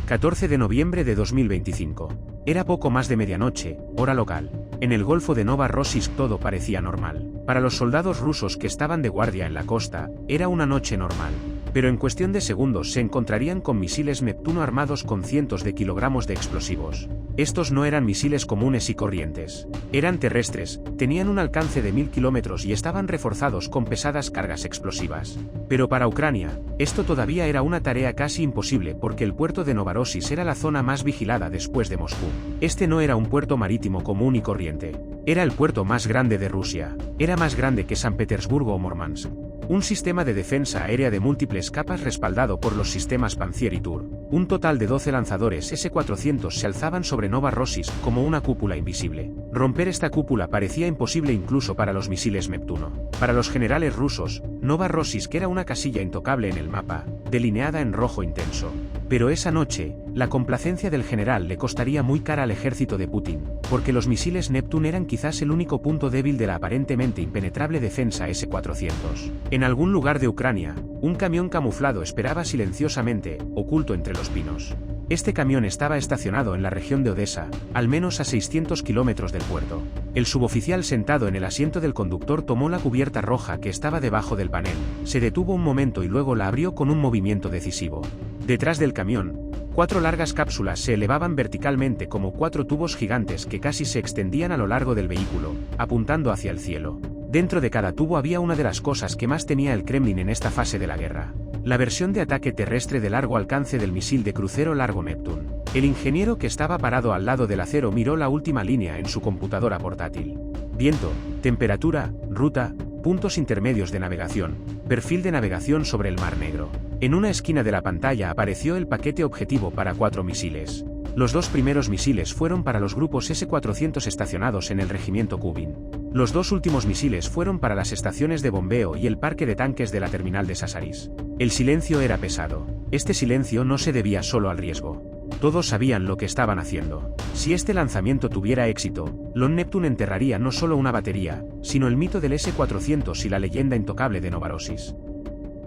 14 de noviembre de 2025. Era poco más de medianoche, hora local. En el Golfo de Novorossiysk todo parecía normal. Para los soldados rusos que estaban de guardia en la costa, era una noche normal. Pero en cuestión de segundos se encontrarían con misiles Neptuno armados con cientos de kilogramos de explosivos. Estos no eran misiles comunes y corrientes. Eran terrestres, tenían un alcance de 1000 kilómetros y estaban reforzados con pesadas cargas explosivas. Pero para Ucrania, esto todavía era una tarea casi imposible porque el puerto de Novorossiysk era la zona más vigilada después de Moscú. Este no era un puerto marítimo común y corriente. Era el puerto más grande de Rusia. Era más grande que San Petersburgo o Murmansk. Un sistema de defensa aérea de múltiples capas respaldado por los sistemas Pantsir y Tur. Un total de 12 lanzadores S-400 se alzaban sobre Novorossiysk como una cúpula invisible. Romper esta cúpula parecía imposible incluso para los misiles Neptuno. Para los generales rusos, Novorossiysk era una casilla intocable en el mapa, delineada en rojo intenso. Pero esa noche, la complacencia del general le costaría muy cara al ejército de Putin, porque los misiles Neptune eran quizás el único punto débil de la aparentemente impenetrable defensa S-400. En algún lugar de Ucrania, un camión camuflado esperaba silenciosamente, oculto entre los pinos. Este camión estaba estacionado en la región de Odessa, al menos a 600 kilómetros del puerto. El suboficial sentado en el asiento del conductor tomó la cubierta roja que estaba debajo del panel, se detuvo un momento y luego la abrió con un movimiento decisivo. Detrás del camión, 4 largas cápsulas se elevaban verticalmente como 4 tubos gigantes que casi se extendían a lo largo del vehículo, apuntando hacia el cielo. Dentro de cada tubo había una de las cosas que más temía el Kremlin en esta fase de la guerra: la versión de ataque terrestre de largo alcance del misil de crucero largo Neptune. El ingeniero que estaba parado al lado del acero miró la última línea en su computadora portátil. Viento, temperatura, ruta, puntos intermedios de navegación, perfil de navegación sobre el Mar Negro. En una esquina de la pantalla apareció el paquete objetivo para 4 misiles. Los 2 primeros misiles fueron para los grupos S-400 estacionados en el regimiento Kubin. Los 2 últimos misiles fueron para las estaciones de bombeo y el parque de tanques de la terminal de Sasaris. El silencio era pesado. Este silencio no se debía solo al riesgo. Todos sabían lo que estaban haciendo. Si este lanzamiento tuviera éxito, Lon Neptune enterraría no solo una batería, sino el mito del S-400 y la leyenda intocable de Novorossiysk.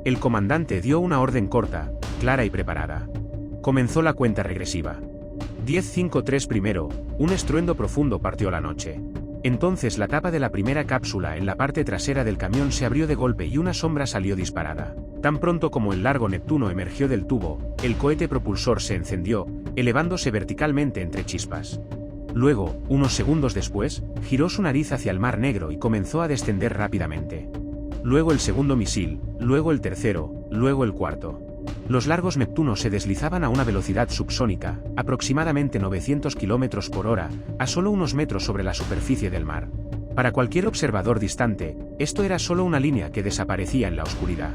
El comandante dio una orden corta, clara y preparada. Comenzó la cuenta regresiva. 10-5-3 primero, un estruendo profundo partió la noche. Entonces la tapa de la primera cápsula en la parte trasera del camión se abrió de golpe y una sombra salió disparada. Tan pronto como el largo Neptuno emergió del tubo, el cohete propulsor se encendió, elevándose verticalmente entre chispas. Luego, unos segundos después, giró su nariz hacia el Mar Negro y comenzó a descender rápidamente. Luego el segundo misil, luego el tercero, luego el cuarto. Los largos Neptunos se deslizaban a una velocidad subsónica, aproximadamente 900 km por hora, a solo unos metros sobre la superficie del mar. Para cualquier observador distante, esto era solo una línea que desaparecía en la oscuridad.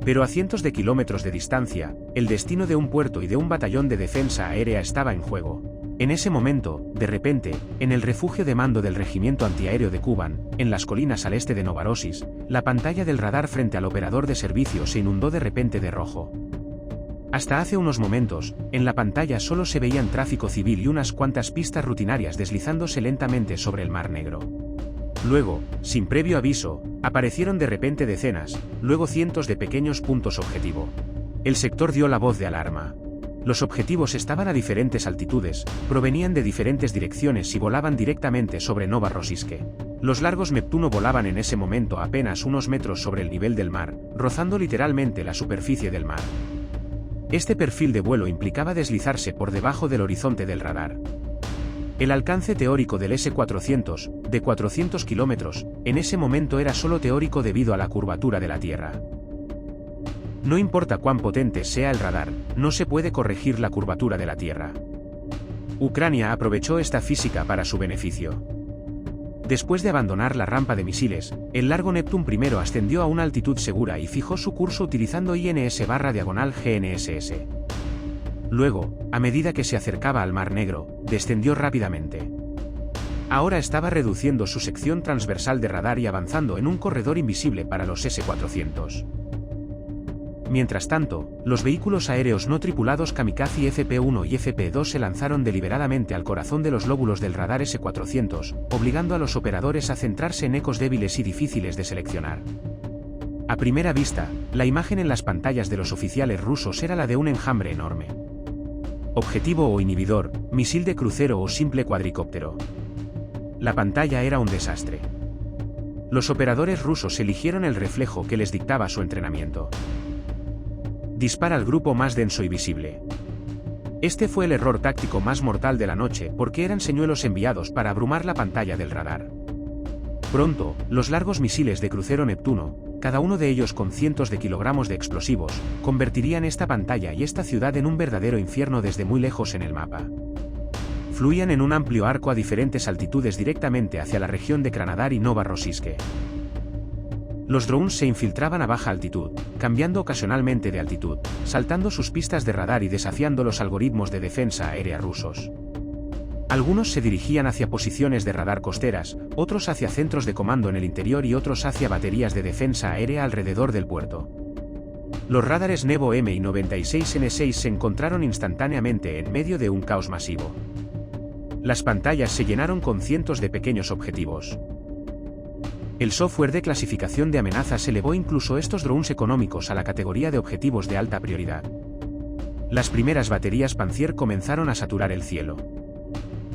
Pero a cientos de kilómetros de distancia, el destino de un puerto y de un batallón de defensa aérea estaba en juego. En ese momento, de repente, en el refugio de mando del regimiento antiaéreo de Kuban, en las colinas al este de Novorossiysk, la pantalla del radar frente al operador de servicio se inundó de repente de rojo. Hasta hace unos momentos, en la pantalla solo se veían tráfico civil y unas cuantas pistas rutinarias deslizándose lentamente sobre el Mar Negro. Luego, sin previo aviso, aparecieron de repente decenas, luego cientos de pequeños puntos objetivo. El sector dio la voz de alarma. Los objetivos estaban a diferentes altitudes, provenían de diferentes direcciones y volaban directamente sobre Novorossiysk. Los largos Neptuno volaban en ese momento apenas unos metros sobre el nivel del mar, rozando literalmente la superficie del mar. Este perfil de vuelo implicaba deslizarse por debajo del horizonte del radar. El alcance teórico del S-400, de 400 kilómetros, en ese momento era solo teórico debido a la curvatura de la Tierra. No importa cuán potente sea el radar, no se puede corregir la curvatura de la Tierra. Ucrania aprovechó esta física para su beneficio. Después de abandonar la rampa de misiles, el largo Neptune primero ascendió a una altitud segura y fijó su curso utilizando INS/GNSS. Luego, a medida que se acercaba al Mar Negro, descendió rápidamente. Ahora estaba reduciendo su sección transversal de radar y avanzando en un corredor invisible para los S-400. Mientras tanto, los vehículos aéreos no tripulados Kamikaze FP-1 y FP-2 se lanzaron deliberadamente al corazón de los lóbulos del radar S-400, obligando a los operadores a centrarse en ecos débiles y difíciles de seleccionar. A primera vista, la imagen en las pantallas de los oficiales rusos era la de un enjambre enorme. Objetivo o inhibidor, misil de crucero o simple cuadricóptero. La pantalla era un desastre. Los operadores rusos eligieron el reflejo que les dictaba su entrenamiento. Dispara al grupo más denso y visible. Este fue el error táctico más mortal de la noche porque eran señuelos enviados para abrumar la pantalla del radar. Pronto, los largos misiles de crucero Neptuno, cada uno de ellos con cientos de kilogramos de explosivos, convertirían esta pantalla y esta ciudad en un verdadero infierno desde muy lejos en el mapa. Fluían en un amplio arco a diferentes altitudes directamente hacia la región de Krasnodar y Novorossiysk. Los drones se infiltraban a baja altitud, cambiando ocasionalmente de altitud, saltando sus pistas de radar y desafiando los algoritmos de defensa aérea rusos. Algunos se dirigían hacia posiciones de radar costeras, otros hacia centros de comando en el interior y otros hacia baterías de defensa aérea alrededor del puerto. Los radares Nevo M y 96N6 se encontraron instantáneamente en medio de un caos masivo. Las pantallas se llenaron con cientos de pequeños objetivos. El software de clasificación de amenazas elevó incluso estos drones económicos a la categoría de objetivos de alta prioridad. Las primeras baterías Panzer comenzaron a saturar el cielo.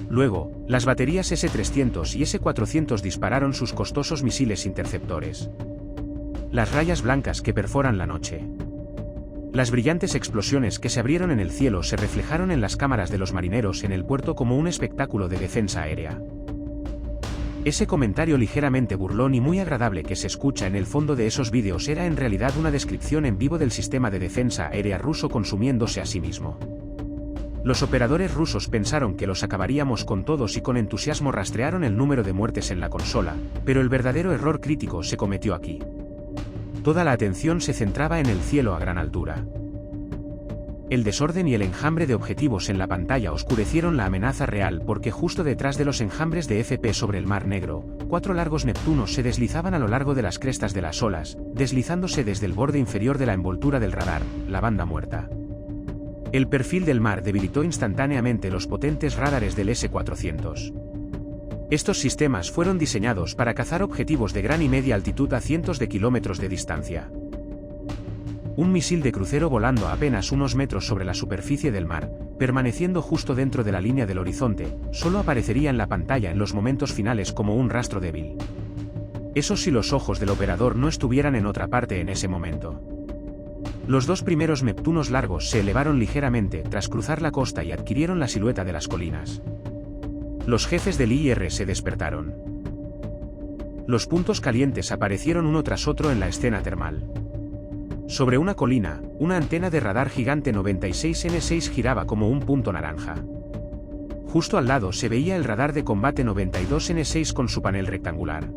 Luego, las baterías S-300 y S-400 dispararon sus costosos misiles interceptores. Las rayas blancas que perforan la noche. Las brillantes explosiones que se abrieron en el cielo se reflejaron en las cámaras de los marineros en el puerto como un espectáculo de defensa aérea. Ese comentario ligeramente burlón y muy agradable que se escucha en el fondo de esos vídeos era en realidad una descripción en vivo del sistema de defensa aérea ruso consumiéndose a sí mismo. Los operadores rusos pensaron que los acabaríamos con todos y con entusiasmo rastrearon el número de muertes en la consola, pero el verdadero error crítico se cometió aquí. Toda la atención se centraba en el cielo a gran altura. El desorden y el enjambre de objetivos en la pantalla oscurecieron la amenaza real porque justo detrás de los enjambres de FP sobre el Mar Negro, 4 largos Neptunos se deslizaban a lo largo de las crestas de las olas, deslizándose desde el borde inferior de la envoltura del radar, la banda muerta. El perfil del mar debilitó instantáneamente los potentes radares del S-400. Estos sistemas fueron diseñados para cazar objetivos de gran y media altitud a cientos de kilómetros de distancia. Un misil de crucero volando a apenas unos metros sobre la superficie del mar, permaneciendo justo dentro de la línea del horizonte, solo aparecería en la pantalla en los momentos finales como un rastro débil. Eso si los ojos del operador no estuvieran en otra parte en ese momento. Los 2 primeros Neptunos largos se elevaron ligeramente tras cruzar la costa y adquirieron la silueta de las colinas. Los jefes del IR se despertaron. Los puntos calientes aparecieron uno tras otro en la escena termal. Sobre una colina, una antena de radar gigante 96N6 giraba como un punto naranja. Justo al lado se veía el radar de combate 92N6 con su panel rectangular.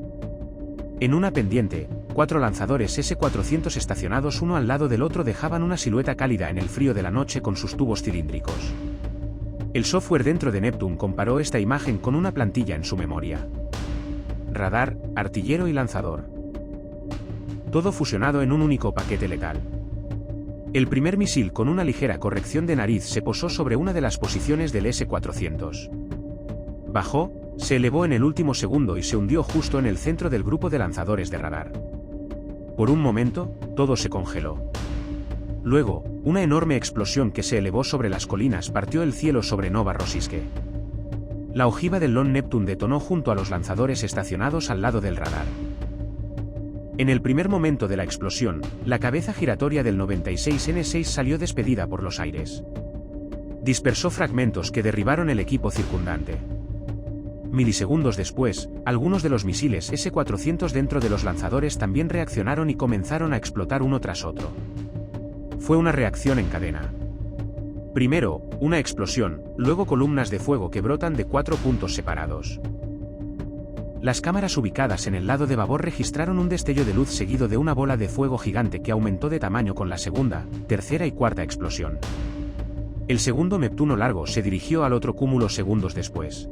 En una pendiente, 4 lanzadores S-400 estacionados uno al lado del otro dejaban una silueta cálida en el frío de la noche con sus tubos cilíndricos. El software dentro de Neptune comparó esta imagen con una plantilla en su memoria. Radar, artillero y lanzador. Todo fusionado en un único paquete letal. El primer misil con una ligera corrección de nariz se posó sobre una de las posiciones del S-400. Bajó, se elevó en el último segundo y se hundió justo en el centro del grupo de lanzadores de radar. Por un momento, todo se congeló. Luego, una enorme explosión que se elevó sobre las colinas partió el cielo sobre Novorossiysk. La ojiva del Lone Neptune detonó junto a los lanzadores estacionados al lado del radar. En el primer momento de la explosión, la cabeza giratoria del 96N6 salió despedida por los aires. Dispersó fragmentos que derribaron el equipo circundante. Milisegundos después, algunos de los misiles S-400 dentro de los lanzadores también reaccionaron y comenzaron a explotar uno tras otro. Fue una reacción en cadena. Primero, una explosión, luego columnas de fuego que brotan de 4 puntos separados. Las cámaras ubicadas en el lado de babor registraron un destello de luz seguido de una bola de fuego gigante que aumentó de tamaño con la segunda, tercera y cuarta explosión. El segundo Neptuno largo se dirigió al otro cúmulo segundos después.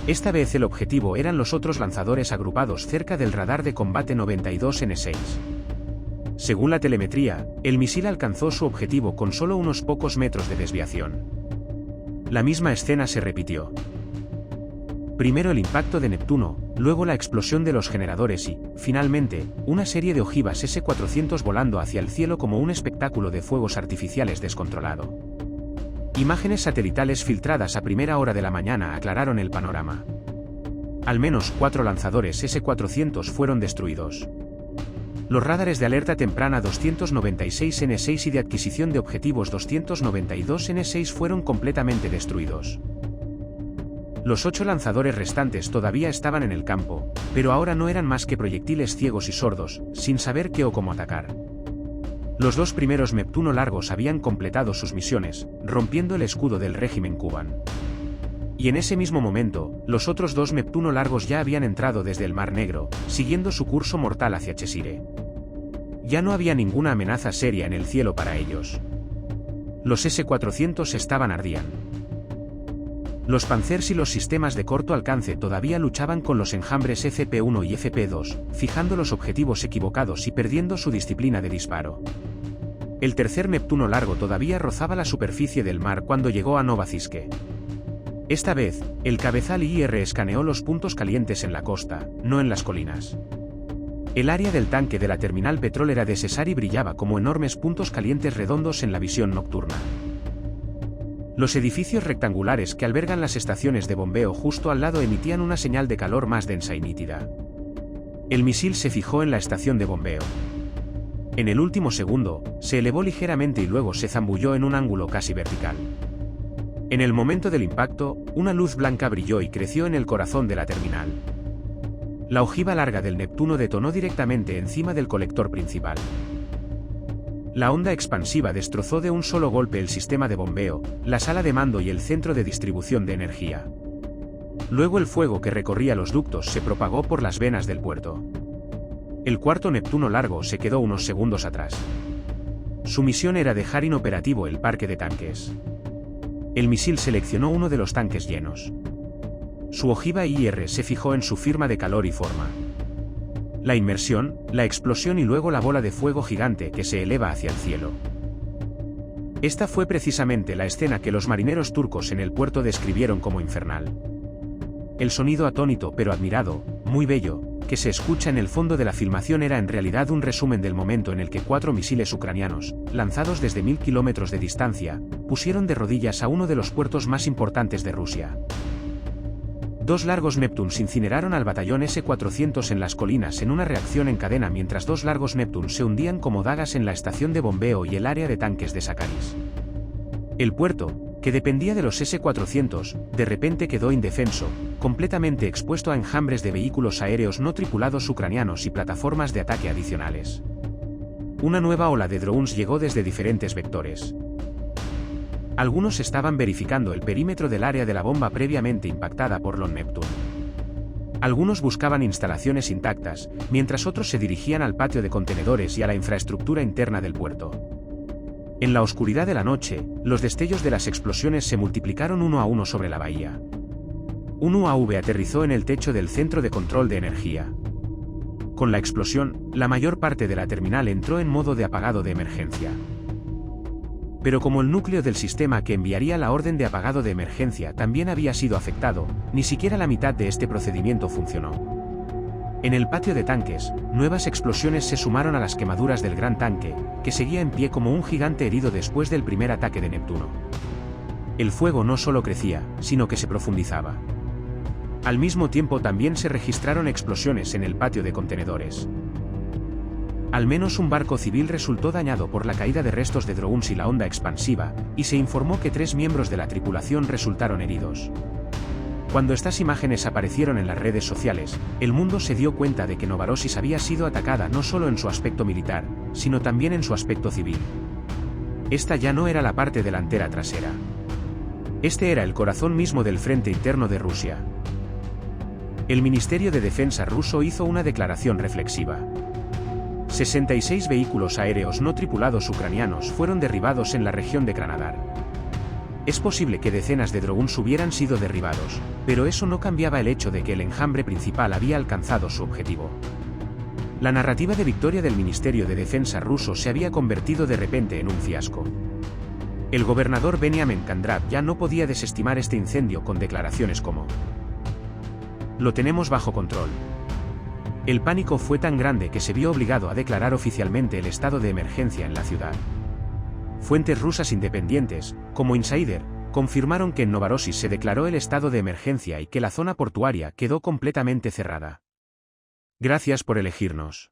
Esta vez el objetivo eran los otros lanzadores agrupados cerca del radar de combate 92N6. Según la telemetría, el misil alcanzó su objetivo con solo unos pocos metros de desviación. La misma escena se repitió. Primero el impacto de Neptuno, luego la explosión de los generadores y, finalmente, una serie de ojivas S-400 volando hacia el cielo como un espectáculo de fuegos artificiales descontrolado. Imágenes satelitales filtradas a primera hora de la mañana aclararon el panorama. Al menos 4 lanzadores S-400 fueron destruidos. Los radares de alerta temprana 296N6 y de adquisición de objetivos 292N6 fueron completamente destruidos. Los 8 lanzadores restantes todavía estaban en el campo, pero ahora no eran más que proyectiles ciegos y sordos, sin saber qué o cómo atacar. Los 2 primeros Neptuno largos habían completado sus misiones, rompiendo el escudo del régimen cubano. Y en ese mismo momento, los otros 2 Neptuno largos ya habían entrado desde el Mar Negro, siguiendo su curso mortal hacia Cheshire. Ya no había ninguna amenaza seria en el cielo para ellos. Los S-400 estaban ardiendo. Los Panzers y los sistemas de corto alcance todavía luchaban con los enjambres FP-1 y FP-2, fijando los objetivos equivocados y perdiendo su disciplina de disparo. El tercer Neptuno largo todavía rozaba la superficie del mar cuando llegó a Novaciske. Esta vez, el cabezal IR escaneó los puntos calientes en la costa, no en las colinas. El área del tanque de la terminal petrolera de Cesari brillaba como enormes puntos calientes redondos en la visión nocturna. Los edificios rectangulares que albergan las estaciones de bombeo justo al lado emitían una señal de calor más densa y nítida. El misil se fijó en la estación de bombeo. En el último segundo, se elevó ligeramente y luego se zambulló en un ángulo casi vertical. En el momento del impacto, una luz blanca brilló y creció en el corazón de la terminal. La ojiva larga del Neptuno detonó directamente encima del colector principal. La onda expansiva destrozó de un solo golpe el sistema de bombeo, la sala de mando y el centro de distribución de energía. Luego el fuego que recorría los ductos se propagó por las venas del puerto. El cuarto Neptuno largo se quedó unos segundos atrás. Su misión era dejar inoperativo el parque de tanques. El misil seleccionó uno de los tanques llenos. Su ojiva IR se fijó en su firma de calor y forma. La inmersión, la explosión y luego la bola de fuego gigante que se eleva hacia el cielo. Esta fue precisamente la escena que los marineros turcos en el puerto describieron como infernal. El sonido atónito pero admirado, muy bello, que se escucha en el fondo de la filmación era en realidad un resumen del momento en el que 4 misiles ucranianos, lanzados desde 1000 kilómetros de distancia, pusieron de rodillas a uno de los puertos más importantes de Rusia. 2 largos Neptunes incineraron al batallón S-400 en las colinas en una reacción en cadena mientras 2 largos Neptunes se hundían como dagas en la estación de bombeo y el área de tanques de Sakhalis. El puerto, que dependía de los S-400, de repente quedó indefenso, completamente expuesto a enjambres de vehículos aéreos no tripulados ucranianos y plataformas de ataque adicionales. Una nueva ola de drones llegó desde diferentes vectores. Algunos estaban verificando el perímetro del área de la bomba previamente impactada por los Neptune. Algunos buscaban instalaciones intactas, mientras otros se dirigían al patio de contenedores y a la infraestructura interna del puerto. En la oscuridad de la noche, los destellos de las explosiones se multiplicaron uno a uno sobre la bahía. Un UAV aterrizó en el techo del centro de control de energía. Con la explosión, la mayor parte de la terminal entró en modo de apagado de emergencia. Pero como el núcleo del sistema que enviaría la orden de apagado de emergencia también había sido afectado, ni siquiera la mitad de este procedimiento funcionó. En el patio de tanques, nuevas explosiones se sumaron a las quemaduras del gran tanque, que seguía en pie como un gigante herido después del primer ataque de Neptuno. El fuego no solo crecía, sino que se profundizaba. Al mismo tiempo también se registraron explosiones en el patio de contenedores. Al menos un barco civil resultó dañado por la caída de restos de drones y la onda expansiva, y se informó que 3 miembros de la tripulación resultaron heridos. Cuando estas imágenes aparecieron en las redes sociales, el mundo se dio cuenta de que Novorossiysk había sido atacada no solo en su aspecto militar, sino también en su aspecto civil. Esta ya no era la parte delantera trasera. Este era el corazón mismo del frente interno de Rusia. El Ministerio de Defensa ruso hizo una declaración reflexiva. 66 vehículos aéreos no tripulados ucranianos fueron derribados en la región de Krasnodar. Es posible que decenas de drones hubieran sido derribados, pero eso no cambiaba el hecho de que el enjambre principal había alcanzado su objetivo. La narrativa de victoria del Ministerio de Defensa ruso se había convertido de repente en un fiasco. El gobernador Benjamin Kandrab ya no podía desestimar este incendio con declaraciones como: "Lo tenemos bajo control". El pánico fue tan grande que se vio obligado a declarar oficialmente el estado de emergencia en la ciudad. Fuentes rusas independientes, como Insider, confirmaron que en Novorossiysk se declaró el estado de emergencia y que la zona portuaria quedó completamente cerrada. Gracias por elegirnos.